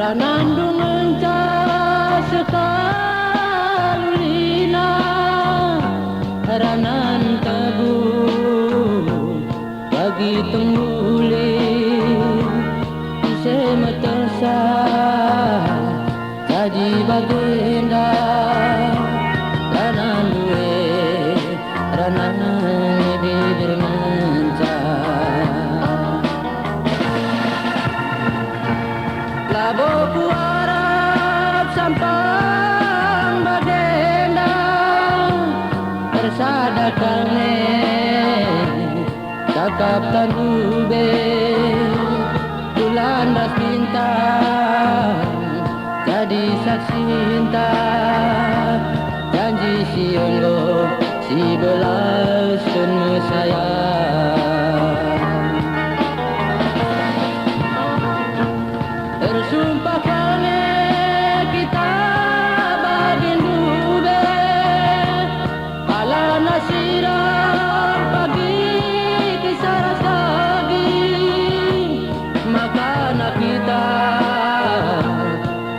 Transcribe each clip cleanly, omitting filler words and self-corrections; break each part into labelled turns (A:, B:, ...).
A: Ranandung encah sekalina, ranan tebu bagi tengguli semetesa jadi bagenda. Ranan duwe ranan bibir mencah labo kuarap sampang bagenda tersadakane cakap tangube bulan das bintang jadi saksi cinta janji sionggo si belas kenu sayang tersumpah kane kita bagindube ala nasiram pagi kisaras lagi makana kita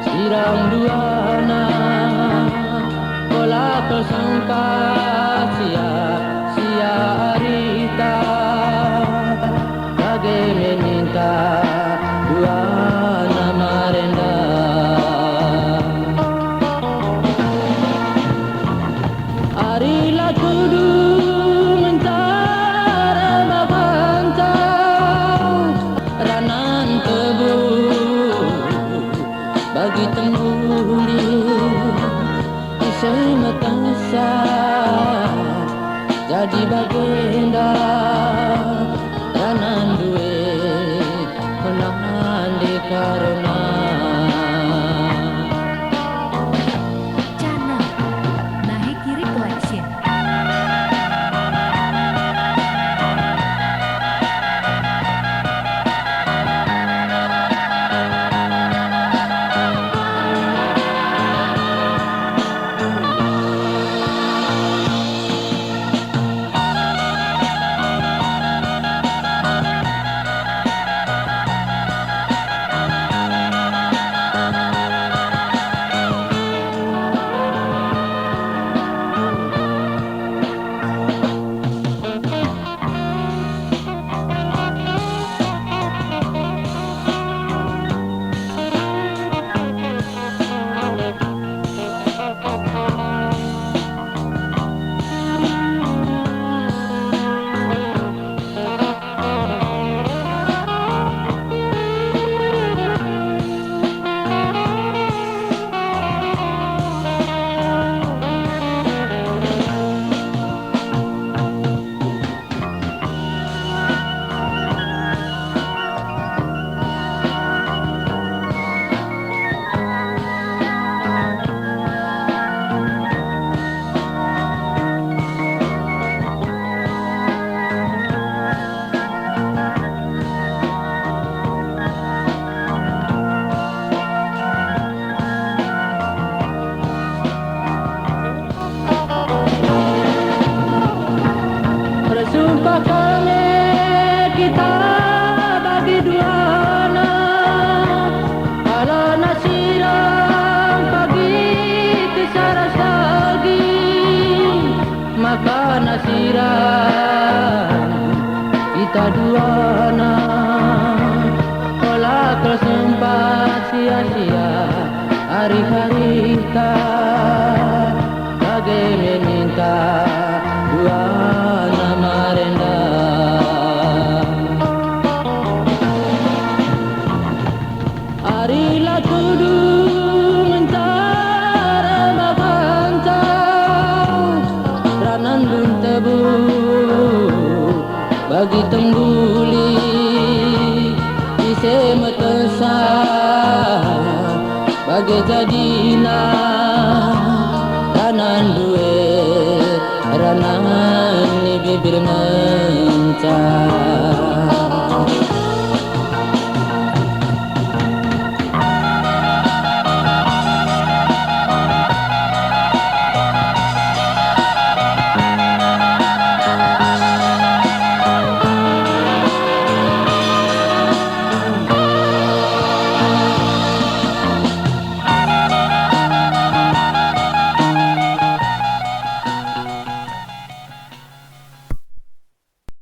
A: sirang duana pola kesangka sia arita bagi meminta duana marenda arilah kudu mencari babantau ranan tebu bagi tengguli semetesa jadi bagenda. Ranan duwe menahan di karena
B: Channel Nahi Kiri Collection.
A: bersumpah kami kita bagi duana ala nasiram pagi kesaras lagi maka nasiram kita duana olah kesempat sia-sia hari-hari kita bagi meminta duana marenda arilah kudu mencari babantau ranan dun tebu bagi tengguli ise metesa bagi jadina ranan duwe ranan ni bibir mencah